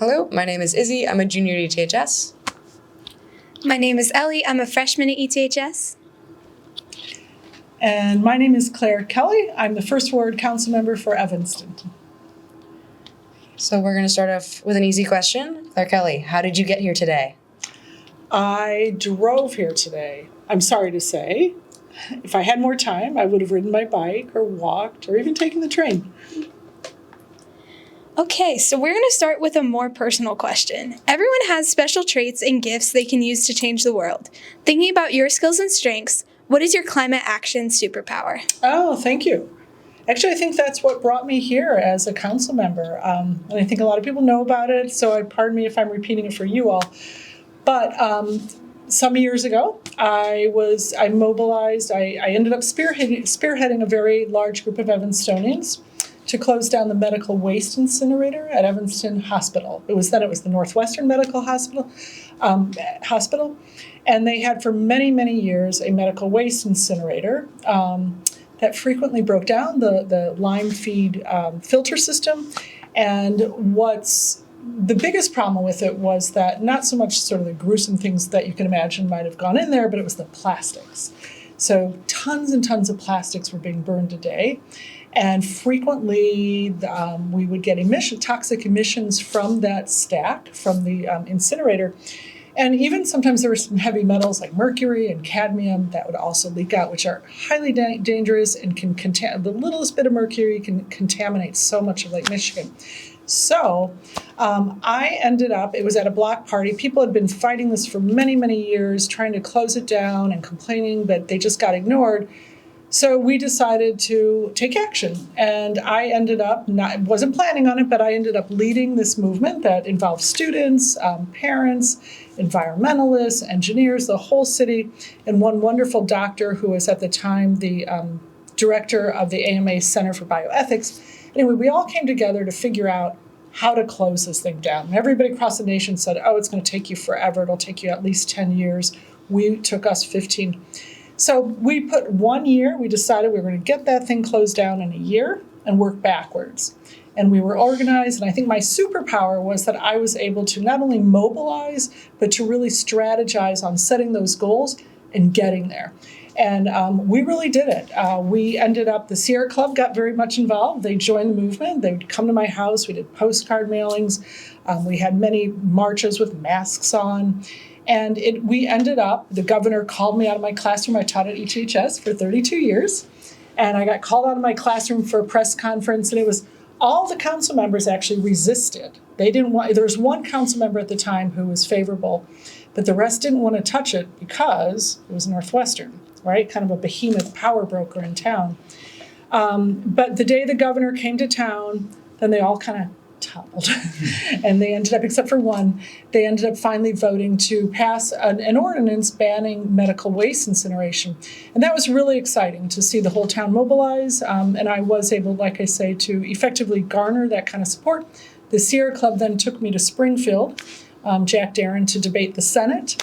Hello, my name is Izzy. I'm a junior at ETHS. My name is Ellie. I'm a freshman at ETHS. And my name is Clare Kelly. I'm the First Ward Council Member for Evanston. So we're going to start off with an easy question. Claire Kelly, how did you get here today? I drove here today. I'm sorry to say. If I had more time, I would have ridden my bike or walked or even taken the train. Okay, so we're going to start with a more personal question. Everyone has special traits and gifts they can use to change the world. Thinking about your skills and strengths, what is your climate action superpower? Oh, thank you. Actually, I think that's what brought me here as a council member. And I think a lot of people know about it, so pardon me if I'm repeating it for you all. But some years ago, I mobilized, I ended up spearheading a very large group of Evanstonians to close down the medical waste incinerator at Evanston Hospital. It was the Northwestern Medical Hospital, and they had for many, many years a medical waste incinerator that frequently broke down the lime feed filter system. And what's the biggest problem with it was that not so much sort of the gruesome things that you can imagine might have gone in there, but it was the plastics. So tons and tons of plastics were being burned a day. And frequently, we would get toxic emissions from that stack, from the incinerator. And even sometimes there were some heavy metals like mercury and cadmium that would also leak out, which are highly dangerous and can the littlest bit of mercury can contaminate so much of Lake Michigan. So I ended up, it was at a block party. People had been fighting this for many, many years, trying to close it down and complaining, but they just got ignored. So we decided to take action, and I ended up, wasn't planning on it, but I ended up leading this movement that involved students, parents, environmentalists, engineers, the whole city, and one wonderful doctor who was at the time the director of the AMA Center for Bioethics. Anyway, we all came together to figure out how to close this thing down. And everybody across the nation said, oh, it's going to take you forever. It'll take you at least 10 years. It took us 15. So we put 1 year, we decided we were going to get that thing closed down in a year and work backwards. And we were organized, and I think my superpower was that I was able to not only mobilize, but to really strategize on setting those goals and getting there. And we really did it. We ended up, the Sierra Club got very much involved. They joined the movement. They would come to my house. We did postcard mailings. We had many marches with masks on. And we ended up, the governor called me out of my classroom. I taught at ETHS for 32 years. And I got called out of my classroom for a press conference. And it was all the council members actually resisted. They didn't want, there was one council member at the time who was favorable, but the rest didn't want to touch it because it was Northwestern, right? Kind of a behemoth power broker in town. But the day the governor came to town, then they all kind of toppled. And they ended up, except for one, they ended up finally voting to pass an ordinance banning medical waste incineration. And that was really exciting to see the whole town mobilize. And I was able, like I say, to effectively garner that kind of support. The Sierra Club then took me to Springfield, Jack Darren, to debate the Senate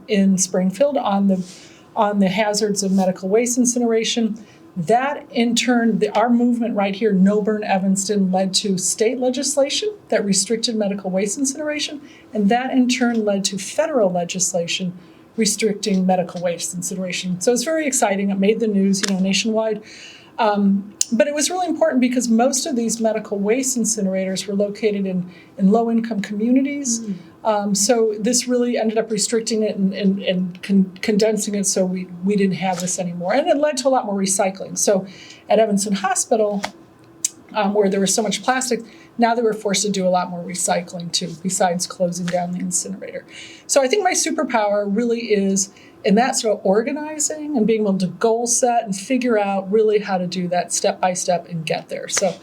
in Springfield on the hazards of medical waste incineration. That, in turn, our movement right here, No Burn Evanston, led to state legislation that restricted medical waste incineration, and that, in turn, led to federal legislation restricting medical waste incineration. So it's very exciting. It made the news, nationwide. But it was really important because most of these medical waste incinerators were located in low-income communities. So this really ended up restricting it and condensing it so we didn't have this anymore. And it led to a lot more recycling. So at Evanston Hospital, where there was so much plastic, now they were forced to do a lot more recycling too, besides closing down the incinerator. So I think my superpower really is in that sort of organizing and being able to goal set and figure out really how to do that step by step and get there. So,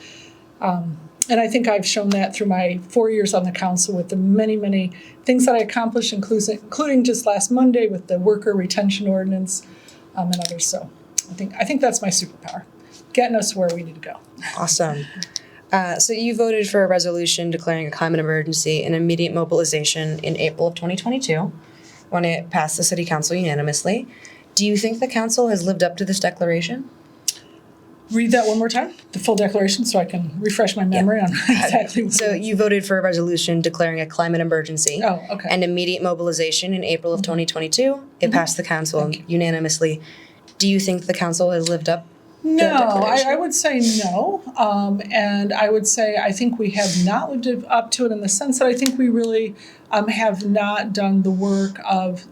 and I think I've shown that through my 4 years on the council with the many, many things that I accomplished, including just last Monday with the worker retention ordinance and others. So I think that's my superpower, getting us where we need to go. Awesome. So you voted for a resolution declaring a climate emergency and immediate mobilization in April of 2022 when it passed the city council unanimously. Do you think the council has lived up to this declaration? Read that one more time, the full declaration, so I can refresh my memory on exactly what So you voted for a resolution declaring a climate emergency Oh, okay. and immediate mobilization in April of 2022. It passed the council unanimously. Do you think the council has lived up to that No, declaration? I would say no. And I would say I think we have not lived up to it in the sense that I think we really have not done the work of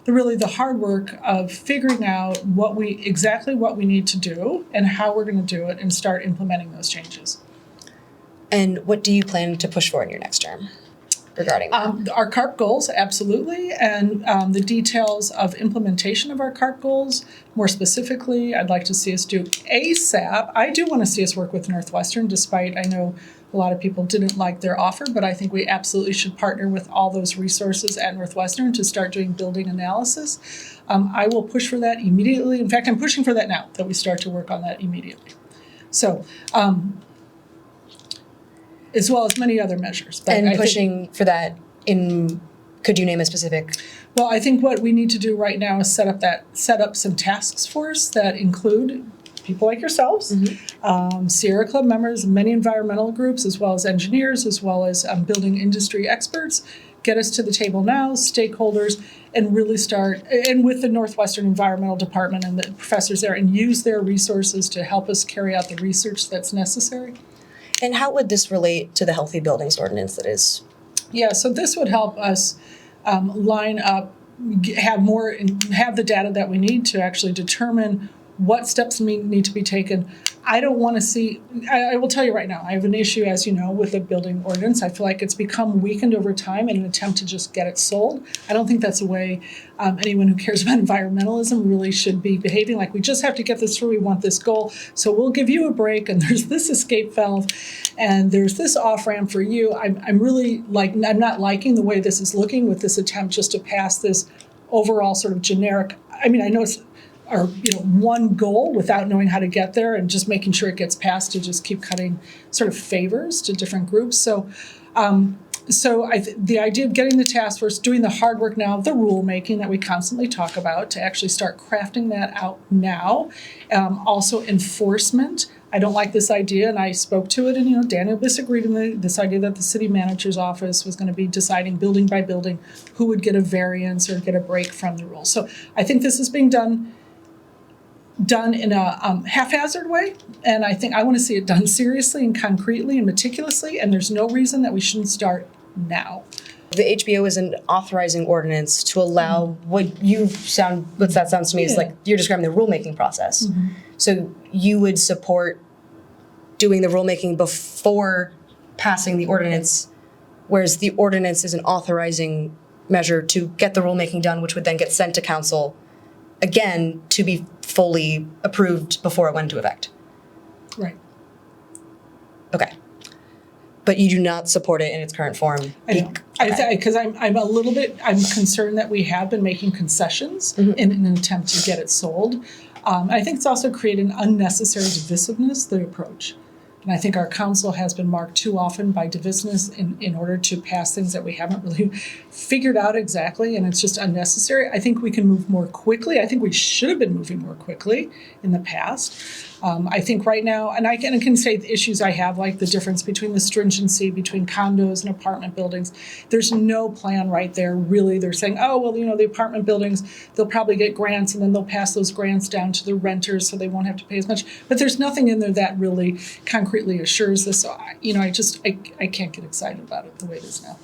the hard work of figuring out exactly what we need to do and how we're going to do it and start implementing those changes. And what do you plan to push for in your next term regarding that? Our CARP goals, absolutely, and the details of implementation of our CARP goals. More specifically, I'd like to see us do ASAP. I do want to see us work with Northwestern, despite I know a lot of people didn't like their offer, but I think we absolutely should partner with all those resources at Northwestern to start doing building analysis. I will push for that immediately. In fact, I'm pushing for that now, that we start to work on that immediately. So, as well as many other measures. But And I think- pushing for that could you name a specific? Well, I think what we need to do right now is set up some task force that include people like yourselves, Sierra Club members, many environmental groups, as well as engineers, as well as building industry experts. Get us to the table now, stakeholders, and really start, and with the Northwestern Environmental Department and the professors there, and use their resources to help us carry out the research that's necessary. And how would this relate to the Healthy Buildings Ordinance that is? Yeah, so this would help us line up, have the data that we need to actually determine what steps need to be taken. I don't want to see, I will tell you right now, I have an issue, as you know, with the building ordinance. I feel like it's become weakened over time in an attempt to just get it sold. I don't think that's the way anyone who cares about environmentalism really should be behaving. Like, we just have to get this through, we want this goal, so we'll give you a break, and there's this escape valve, and there's this off-ramp for you. I'm really I'm not liking the way this is looking with this attempt just to pass this overall sort of generic, I mean, I know it's one goal without knowing how to get there and just making sure it gets passed to just keep cutting sort of favors to different groups. So the idea of getting the task force, doing the hard work now, the rulemaking that we constantly talk about, to actually start crafting that out now. Also enforcement. I don't like this idea, and I spoke to it, and Daniel disagreed in this idea that the city manager's office was going to be deciding building by building who would get a variance or get a break from the rules. So I think this is being done in a haphazard way, and I want to see it done seriously and concretely and meticulously, and there's no reason that we shouldn't start now. The HBO is an authorizing ordinance to allow what that sounds to me is like you're describing the rulemaking process. So you would support doing the rulemaking before passing the ordinance, whereas the ordinance is an authorizing measure to get the rulemaking done, which would then get sent to council again to be fully approved before it went into effect. Right. Okay. But you do not support it in its current form? I know. Because I'm concerned that we have been making concessions in an attempt to get it sold. I think it's also created an unnecessary divisiveness, the approach. And I think our council has been marked too often by divisiveness in order to pass things that we haven't really figured out exactly, and it's just unnecessary. I think we can move more quickly. I think we should have been moving more quickly in the past. I think right now, and I can say the issues I have, like the difference between the stringency between condos and apartment buildings. There's no plan right there, really. They're saying, oh, well, the apartment buildings, they'll probably get grants, and then they'll pass those grants down to the renters so they won't have to pay as much. But there's nothing in there that really concretely assures this. So, I can't get excited about it the way it is now.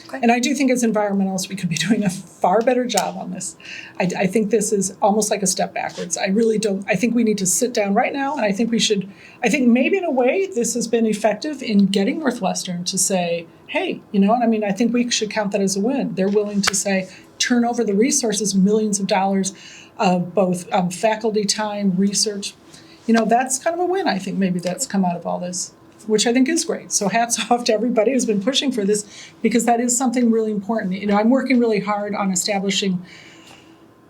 Okay. And I do think as environmentalists, we could be doing a far better job on this. I think this is almost like a step backwards. I really don't. I think we need to sit down right now, and I think maybe in a way this has been effective in getting Northwestern to say, hey, I think we should count that as a win. They're willing to say, turn over the resources, millions of dollars of both faculty time, research. That's kind of a win, I think, maybe that's come out of all this, which I think is great. So hats off to everybody who's been pushing for this, because that is something really important. I'm working really hard on establishing,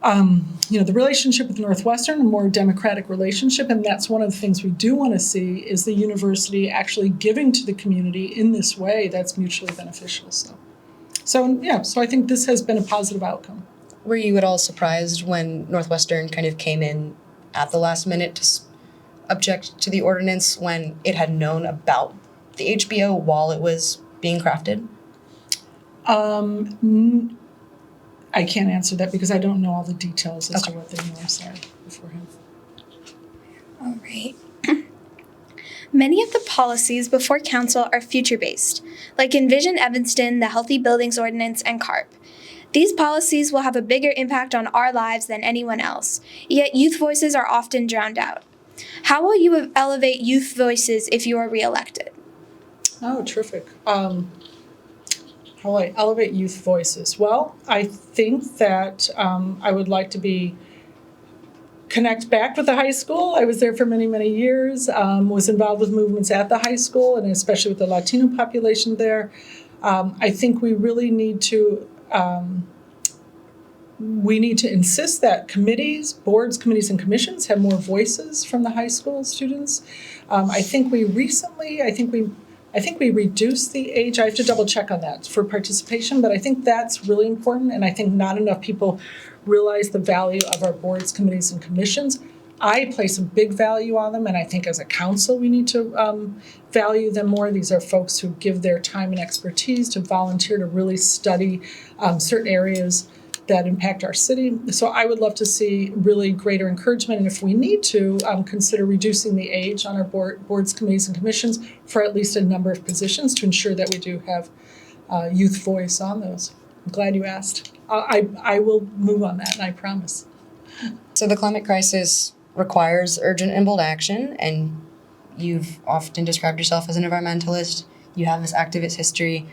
the relationship with Northwestern, a more democratic relationship, and that's one of the things we do want to see is the university actually giving to the community in this way that's mutually beneficial. So I think this has been a positive outcome. Were you at all surprised when Northwestern kind of came in at the last minute to object to the ordinance when it had known about the HBO while it was being crafted? I can't answer that because I don't know all the details as to what they knew. I'm sorry beforehand. All right. Many of the policies before council are future-based, like Envision Evanston, the Healthy Buildings Ordinance, and CARP. These policies will have a bigger impact on our lives than anyone else, yet youth voices are often drowned out. How will you elevate youth voices if you are reelected? Oh, terrific. How will I elevate youth voices? Well, I think that I would like to connect back with the high school. I was there for many, many years, was involved with movements at the high school, and especially with the Latino population there. I think we really need to insist that committees, boards, committees, and commissions have more voices from the high school students. I think we reduced the age, I have to double check on that, for participation, but I think that's really important, and I think not enough people realize the value of our boards, committees, and commissions. I place a big value on them, and I think as a council we need to value them more. These are folks who give their time and expertise to volunteer to really study certain areas that impact our city. So I would love to see really greater encouragement, and if we need to, consider reducing the age on our boards, committees, and commissions for at least a number of positions to ensure that we do have youth voice on those. I'm glad you asked. I will move on that, and I promise. So the climate crisis requires urgent and bold action, and you've often described yourself as an environmentalist. You have this activist history.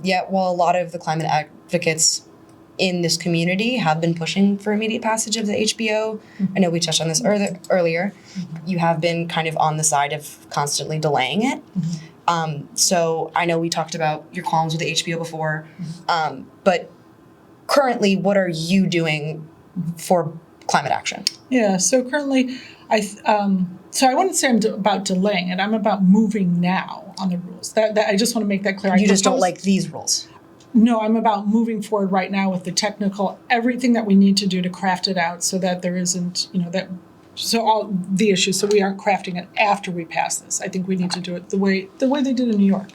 Yet while a lot of the climate advocates in this community have been pushing for immediate passage of the HBO. I know we touched on this earlier. You have been kind of on the side of constantly delaying it. So I know we talked about your qualms with the HBO before, but currently, what are you doing for climate action? Yeah, so currently, I wouldn't say I'm about delaying it. I'm about moving now on the rules. That I just want to make that clear. You just don't like these rules? No, I'm about moving forward right now with the technical, everything that we need to do to craft it out so that there isn't, all the issues, so we aren't crafting it after we pass this. I think we need to do it the way they did in New York.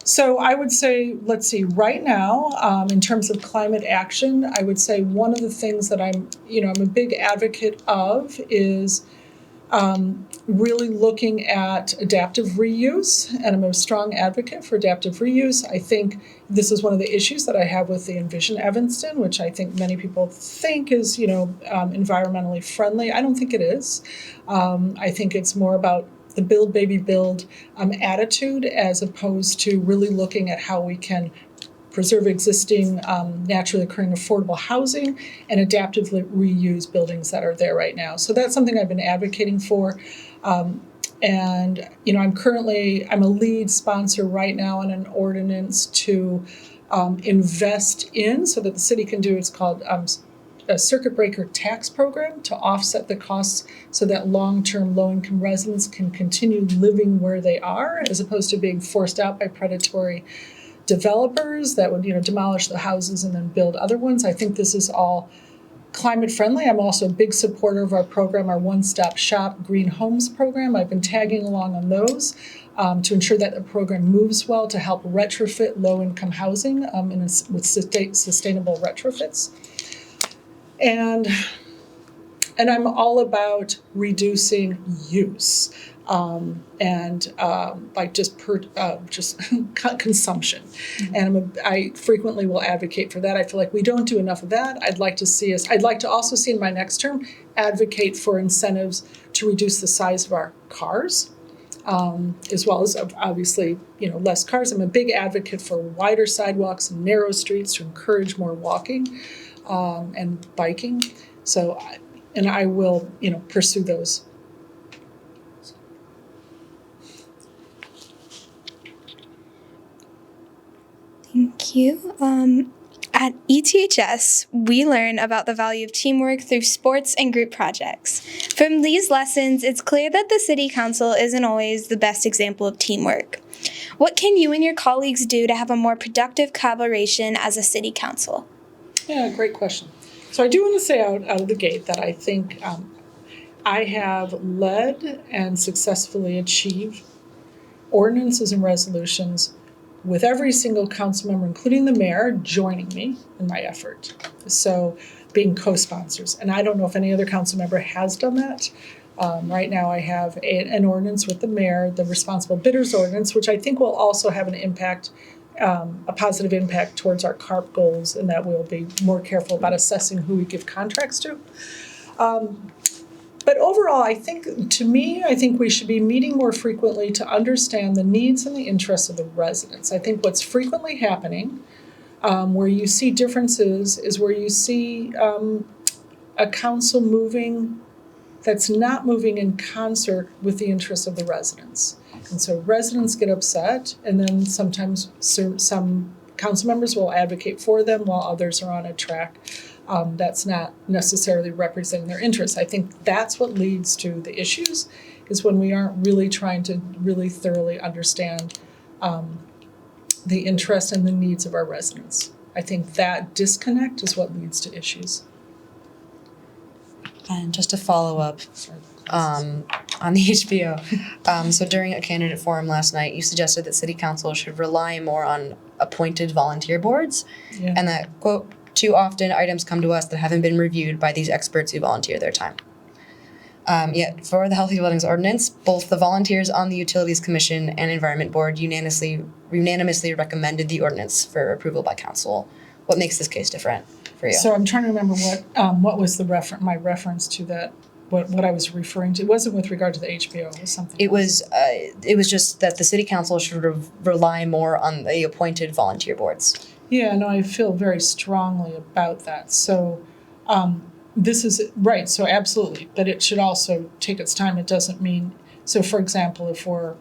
So I would say, let's see, right now, in terms of climate action, I would say one of the things that I'm a big advocate of is really looking at adaptive reuse, and I'm a strong advocate for adaptive reuse. I think this is one of the issues that I have with the Envision Evanston, which I think many people think is, environmentally friendly. I don't think it is. I think it's more about the build, baby, build attitude, as opposed to really looking at how we can preserve existing naturally occurring affordable housing and adaptively reuse buildings that are there right now. So that's something I've been advocating for. And I'm a lead sponsor right now on an ordinance to invest in, so that the city can do, it's called a circuit breaker tax program to offset the costs so that long-term low-income residents can continue living where they are, as opposed to being forced out by predatory developers that would demolish the houses and then build other ones. I think this is all climate friendly. I'm also a big supporter of our program, our one-stop shop green homes program. I've been tagging along on those to ensure that the program moves well to help retrofit low-income housing with sustainable retrofits. And I'm all about reducing use. Consumption. And I frequently will advocate for that. I feel like we don't do enough of that. I'd like to also see in my next term, advocate for incentives to reduce the size of our cars, as well as obviously, less cars. I'm a big advocate for wider sidewalks and narrow streets to encourage more walking and biking. So, and I will, pursue those. Thank you. At ETHS, we learn about the value of teamwork through sports and group projects. From these lessons, it's clear that the City Council isn't always the best example of teamwork. What can you and your colleagues do to have a more productive collaboration as a City Council? Yeah, great question. So I do want to say out of the gate that I think I have led and successfully achieved ordinances and resolutions with every single council member, including the mayor, joining me in my effort. So being co-sponsors. And I don't know if any other council member has done that. Right now I have an ordinance with the mayor, the responsible bidders ordinance, which I think will also have an impact, a positive impact towards our CARP goals, and that we'll be more careful about assessing who we give contracts to. But overall, I think we should be meeting more frequently to understand the needs and the interests of the residents. I think what's frequently happening, where you see differences, is where you see a council that's not moving in concert with the interests of the residents. And so residents get upset, and then sometimes some council members will advocate for them while others are on a track that's not necessarily representing their interests. I think that's what leads to the issues, is when we aren't really trying to really thoroughly understand the interests and the needs of our residents. I think that disconnect is what leads to issues. And just to follow up on the HBO, so during a candidate forum last night, you suggested that city council should rely more on appointed volunteer boards, Yeah. and that, quote, too often items come to us that haven't been reviewed by these experts who volunteer their time. Yet for the Healthy Buildings Ordinance, both the volunteers on the Utilities Commission and Environment Board unanimously recommended the ordinance for approval by council. What makes this case different for you? So I'm trying to remember what was my reference to that, what I was referring to. It wasn't with regard to the HBO, it was something else. It was just that the city council should rely more on the appointed volunteer boards. Yeah, no, I feel very strongly about that. So this is right, so absolutely, but it should also take its time. It doesn't mean, so for example, if we're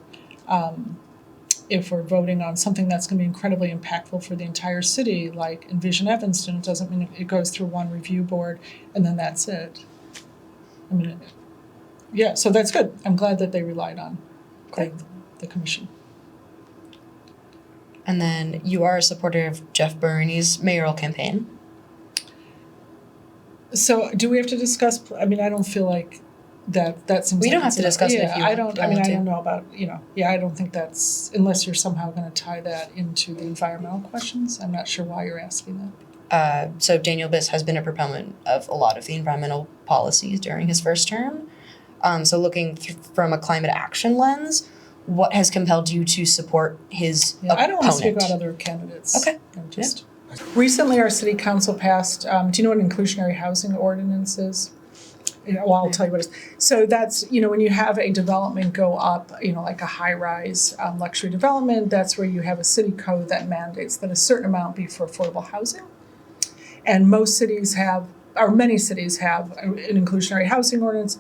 voting on something that's going to be incredibly impactful for the entire city, like Envision Evanston, it doesn't mean it goes through one review board and then that's it. I mean, yeah, so that's good. I'm glad that they relied on the commission. And then you are a supporter of Jeff Bernie's mayoral campaign. So do we have to discuss, I mean, I don't feel like that seems We don't like have to discuss it if you I want don't to. know about, I don't think that's, unless you're somehow gonna tie that into the environmental questions. I'm not sure why you're asking that. So Daniel Biss has been a proponent of a lot of the environmental policies during his first term. So looking from a climate action lens, what has compelled you to support his opponent? I don't want to speak about other candidates. Okay. Recently, our city council passed, do you know what inclusionary housing ordinance is? Well, I'll tell you what it is. So that's, when you have a development go up, like a high-rise luxury development, that's where you have a city code that mandates that a certain amount be for affordable housing. And many cities have an inclusionary housing ordinance.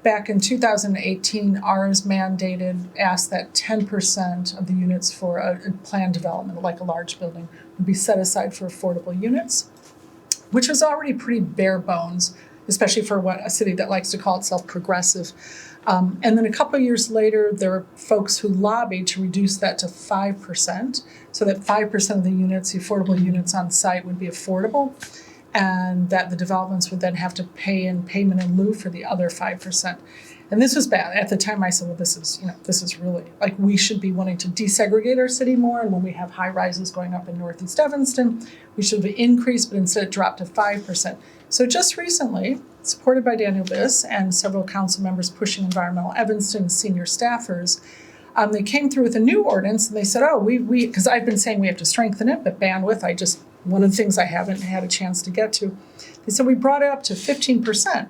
Back in 2018, ours asked that 10% of the units for a planned development, like a large building, would be set aside for affordable units, which was already pretty bare bones, especially for a city that likes to call itself progressive. And then a couple of years later, there were folks who lobbied to reduce that to 5%, so that 5% of the units, the affordable units on site, would be affordable, and that the developments would then have to pay in payment in lieu for the other 5%. And this was bad. At the time I said, well, this is really, like, we should be wanting to desegregate our city more, and when we have high rises going up in Northeast Evanston, we should have increased, but instead it dropped to 5%. So just recently, supported by Daniel Biss and several council members pushing Environmental Evanston, senior staffers, they came through with a new ordinance, and they said, because I've been saying we have to strengthen it, but bandwidth, one of the things I haven't had a chance to get to. They said we brought it up to 15%.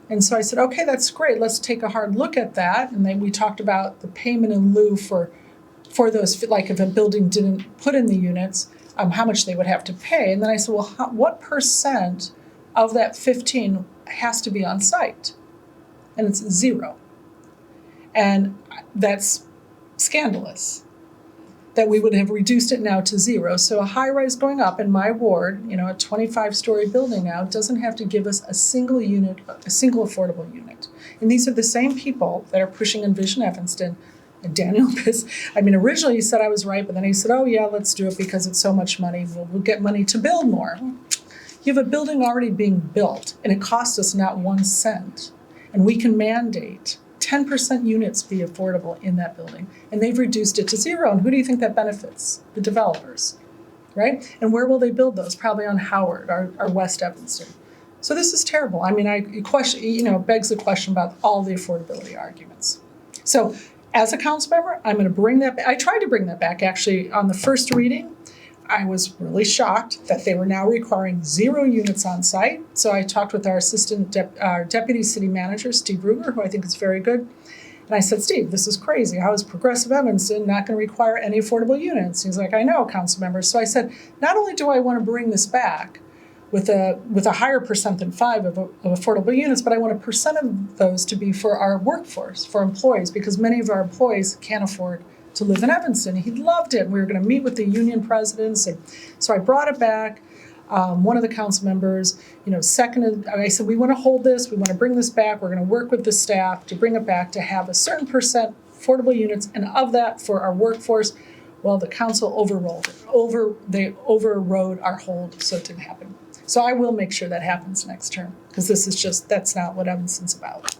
And so I said, okay, that's great. Let's take a hard look at that. And then we talked about the payment in lieu for those, like if a building didn't put in the units, how much they would have to pay. And then I said, well, what percent of that 15 has to be on site? And it's 0. And that's scandalous, that we would have reduced it now to 0. So a high rise going up in my ward, a 25-story building now, doesn't have to give us a single affordable unit. And these are the same people that are pushing Envision Evanston and Daniel Biss. Originally he said I was right, but then he said, oh yeah, let's do it because it's so much money. We'll get money to build more. You have a building already being built, and it cost us not 1 cent. And we can mandate 10% units be affordable in that building. And they've reduced it to 0. And who do you think that benefits? The developers, right? And where will they build those? Probably on Howard or West Evanston. So this is terrible. I mean, it begs the question about all the affordability arguments. So as a council member, I'm going to bring that back. I tried to bring that back actually on the first reading. I was really shocked that they were now requiring 0 units on site. So I talked with our deputy city manager, Steve Ruger, who I think is very good. And I said, Steve, this is crazy. How is Progressive Evanston not going to require any affordable units? He's like, I know, council member. So I said, not only do I want to bring this back with a higher percent than 5 of affordable units, but I want a percent of those to be for our workforce, for employees, because many of our employees can't afford to live in Evanston. He loved it. We were going to meet with the union presidents, and so I brought it back. One of the council members, seconded. I said, we want to hold this. We want to bring this back. We're going to work with the staff to bring it back to have a certain percent affordable units, and of that for our workforce. Well, the council overruled it. They overrode our hold, so it didn't happen. So I will make sure that happens next term, because that's not what Evanston's about.